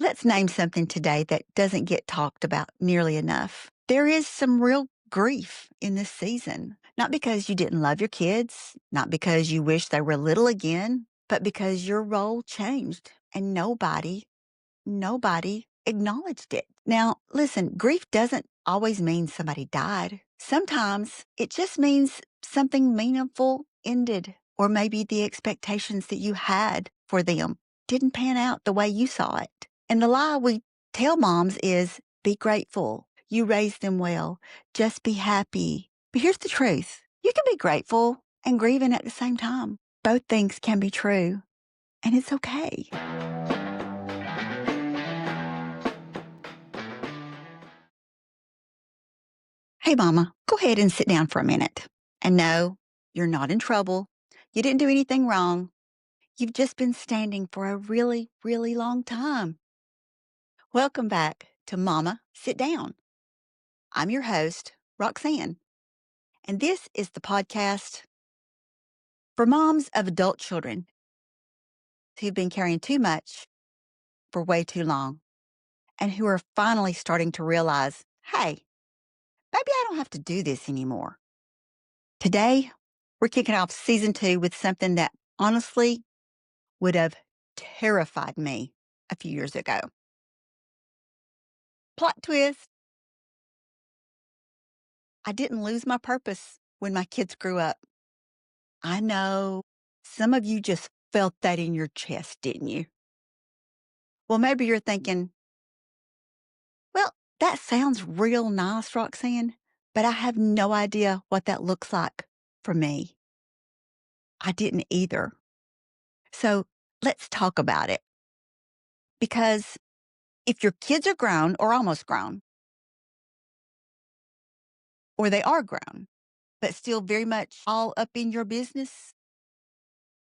Let's name something today that doesn't get talked about nearly enough. There is some real grief in this season, not because you didn't love your kids, not because you wish they were little again, but because your role changed and nobody acknowledged it. Now, listen, grief doesn't always mean somebody died. Sometimes it just means something meaningful ended, or maybe the expectations that you had for them didn't pan out the way you saw it. And the lie we tell moms is be grateful. You raised them well. Just be happy. But here's the truth. You can be grateful and grieving at the same time. Both things can be true, and it's okay. Hey, Mama, go ahead and sit down for a minute. And no, you're not in trouble. You didn't do anything wrong. You've just been standing for a really, really long time. Welcome back to Mama Sit Down. I'm your host, Roxanne, and this is the podcast for moms of adult children who've been carrying too much for way too long and who are finally starting to realize, hey, maybe I don't have to do this anymore. Today, we're kicking off season 2 with something that honestly would have terrified me a few years ago. Plot twist, I didn't lose my purpose when my kids grew up. I know some of you just felt that in your chest, didn't you? Well, maybe you're thinking, well, that sounds real nice, Roxanne, but I have no idea what that looks like for me. I didn't either. So let's talk about it. Because if your kids are grown or almost grown, or they are grown, but still very much all up in your business,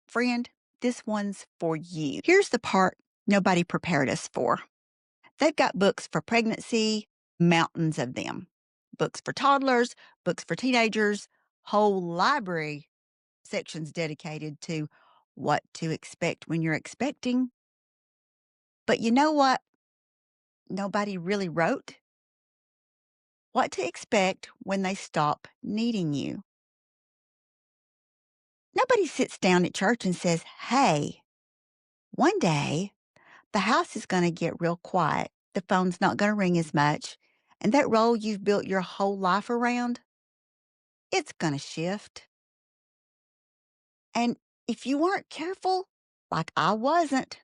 friend, this one's for you. Here's the part nobody prepared us for. They've got books for pregnancy, mountains of them. Books for toddlers, books for teenagers, whole library sections dedicated to what to expect when you're expecting. But you know what? Nobody really wrote what to expect when they stop needing you. Nobody sits down at church and says, hey, one day the house is going to get real quiet. The phone's not going to ring as much. And that role you've built your whole life around, it's going to shift. And if you weren't careful, like I wasn't,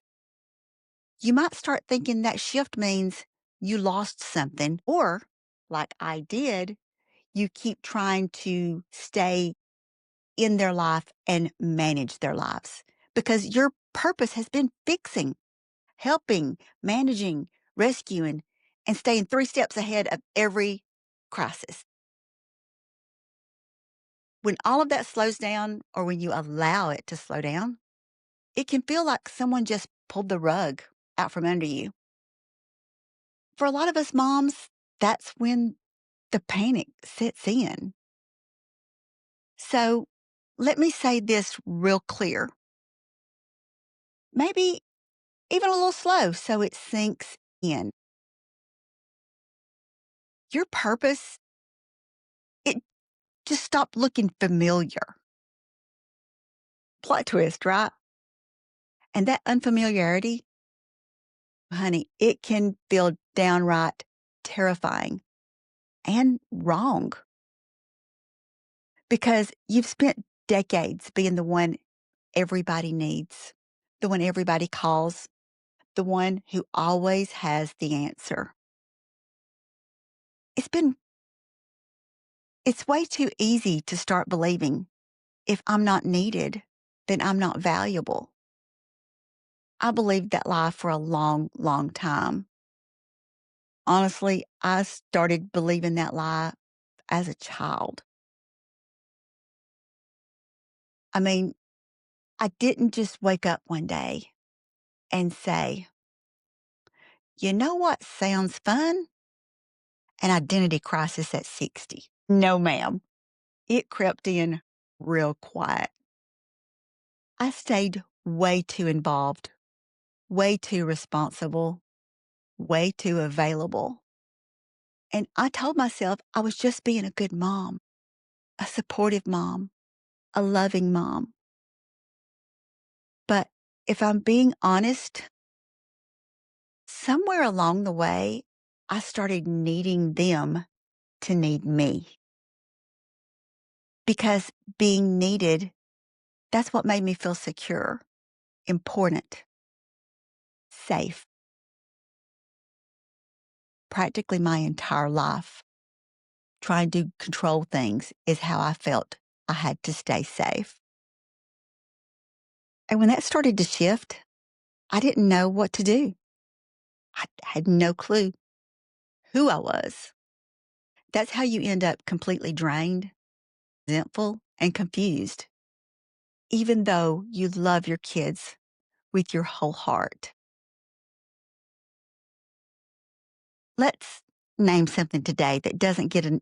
you might start thinking that shift means you lost something, or like I did, you keep trying to stay in their life and manage their lives because your purpose has been fixing, helping, managing, rescuing, and staying 3 steps ahead of every crisis. When all of that slows down, or when you allow it to slow down, it can feel like someone just pulled the rug out from under you. For a lot of us moms, that's when the panic sets in. So let me say this real clear, maybe even a little slow so it sinks in. Your purpose, it just stopped looking familiar. Plot twist, right? And that unfamiliarity, honey, it can feel downright terrifying and wrong because you've spent decades being the one everybody needs, the one everybody calls, the one who always has the answer. It's been, it's way too easy to start believing if I'm not needed, then I'm not valuable. I believed that lie for a long, long time. Honestly, I started believing that lie as a child. I mean, I didn't just wake up one day and say, you know what sounds fun? An identity crisis at 60. No, ma'am. It crept in real quiet. I stayed way too involved, way too responsible, way too available. And I told myself I was just being a good mom, a supportive mom, a loving mom. But if I'm being honest, somewhere along the way, I started needing them to need me because being needed, that's what made me feel secure, important, safe. Practically my entire life, trying to control things is how I felt I had to stay safe. And when that started to shift, I didn't know what to do. I had no clue who I was. That's how you end up completely drained, resentful, and confused, even though you love your kids with your whole heart. Let's name something today that doesn't get an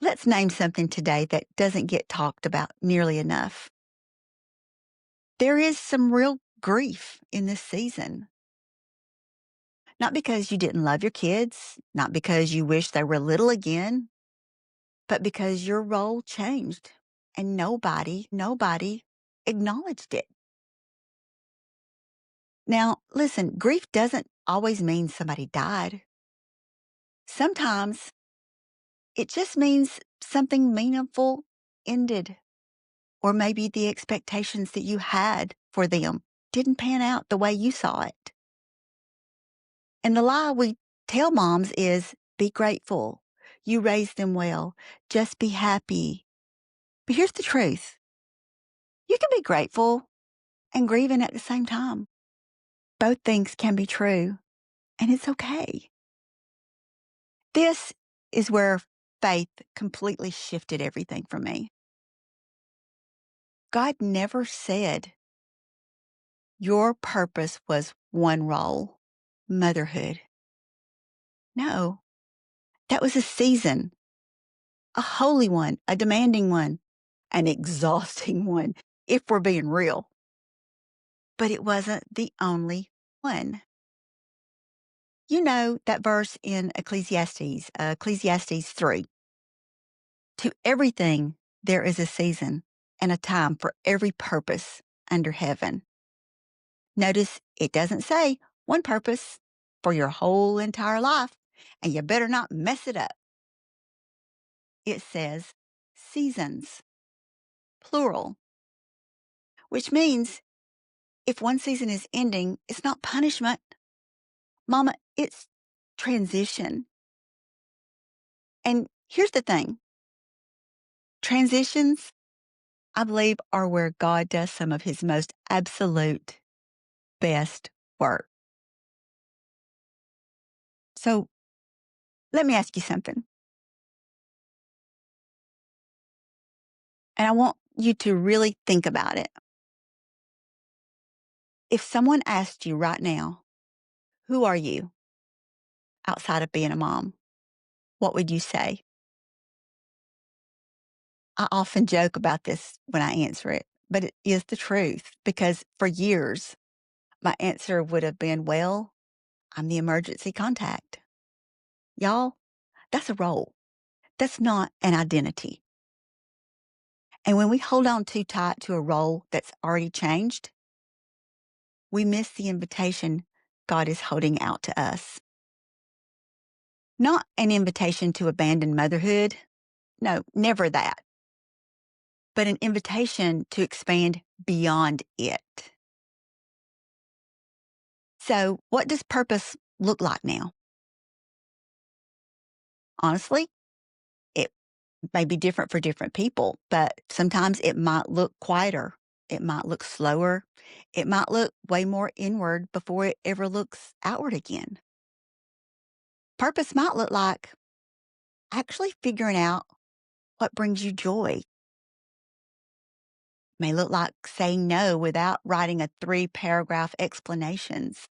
let's name something today that doesn't get talked about nearly enough. There is some real grief in this season. Not because you didn't love your kids, not because you wish they were little again, but because your role changed and nobody acknowledged it. Now, listen, grief doesn't always mean somebody died. Sometimes it just means something meaningful ended, or maybe the expectations that you had for them didn't pan out the way you saw it. And the lie we tell moms is be grateful. You raised them well. Just be happy. But here's the truth. You can be grateful and grieving at the same time. Both things can be true, and it's okay. This is where faith completely shifted everything for me. God never said your purpose was one role, motherhood. No, that was a season, a holy one, a demanding one, an exhausting one, if we're being real. But it wasn't the only one. You know that verse in Ecclesiastes 3. To everything there is a season and a time for every purpose under heaven. Notice it doesn't say one purpose for your whole entire life, and you better not mess it up. It says seasons, plural, which means if one season is ending, it's not punishment. Mama, it's transition. And here's the thing transitions, I believe, are where God does some of his most absolute best work. So let me ask you something. And I want you to really think about it. If someone asked you right now, who are you outside of being a mom? What would you say? I often joke about this when I answer it, but it is the truth because for years, my answer would have been, well, I'm the emergency contact. Y'all, that's a role. That's not an identity. And when we hold on too tight to a role that's already changed, we miss the invitation God is holding out to us. Not an invitation to abandon motherhood. No, never that. But an invitation to expand beyond it. So, what does purpose look like now? Honestly, it may be different for different people, but sometimes it might look quieter. It might look slower. It might look way more inward before it ever looks outward again. Purpose might look like actually figuring out what brings you joy. May look like saying no without writing a 3-paragraph explanations.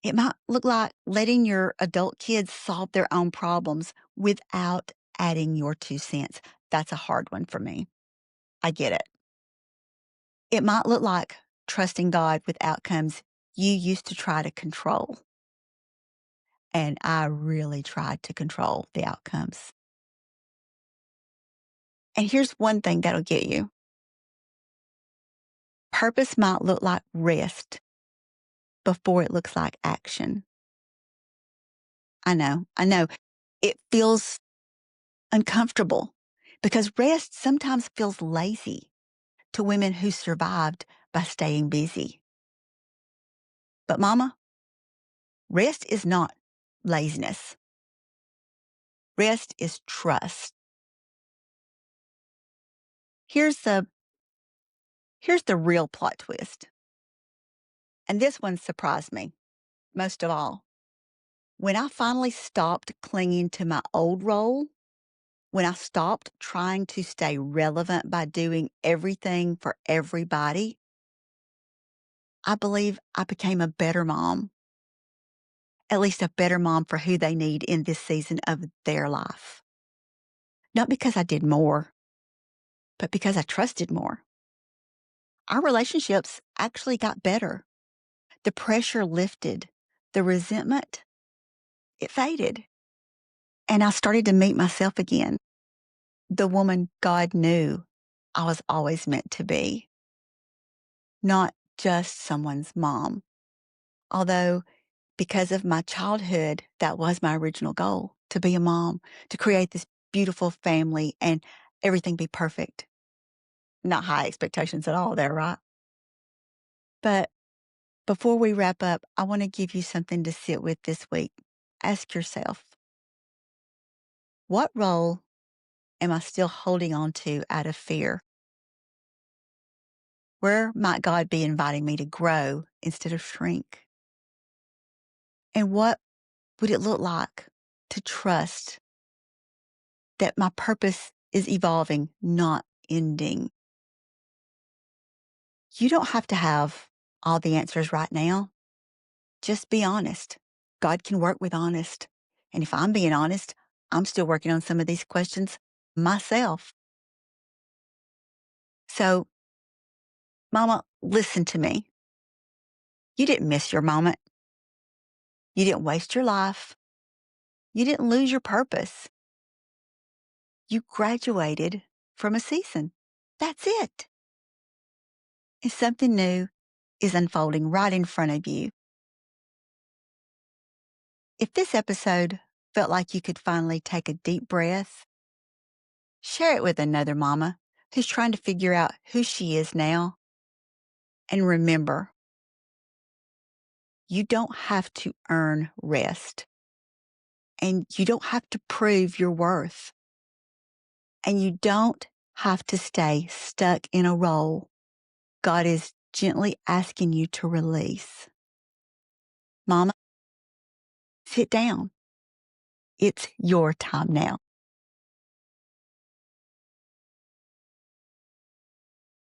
It might look like letting your adult kids solve their own problems without adding your 2 cents. That's a hard one for me. I get it. It might look like trusting God with outcomes you used to try to control. and I really tried to control the outcomes. And here's one thing that'll get you. Purpose might look like rest before it looks like action. I know. It feels uncomfortable because rest sometimes feels lazy to women who survived by staying busy. But, Mama, rest is not laziness. Rest is trust. Here's the here's the real plot twist. And this one surprised me most of all. When I finally stopped clinging to my old role, when I stopped trying to stay relevant by doing everything for everybody, I believe I became a better mom, at least a better mom for who they need in this season of their life. Not because I did more, but because I trusted more. Our relationships actually got better. The pressure lifted, the resentment, it faded. And I started to meet myself again, the woman God knew I was always meant to be, not just someone's mom. Although, because of my childhood, that was my original goal to be a mom, to create this beautiful family and everything be perfect. Not high expectations at all there, right? But before we wrap up, I want to give you something to sit with this week. Ask yourself, what role am I still holding on to out of fear? Where might God be inviting me to grow instead of shrink? And what would it look like to trust that my purpose is evolving, not ending? You don't have to have all the answers right now. Just be honest. God can work with honest. And if I'm being honest, I'm still working on some of these questions myself. So, Mama, listen to me. You didn't miss your moment. You didn't waste your life. You didn't lose your purpose. You graduated from a season. That's it. And something new is unfolding right in front of you. If this episode felt like you could finally take a deep breath, share it with another mama who's trying to figure out who she is now. And remember, you don't have to earn rest, and you don't have to prove your worth, and you don't have to stay stuck in a role God is gently asking you to release. Mama, sit down. It's your time now.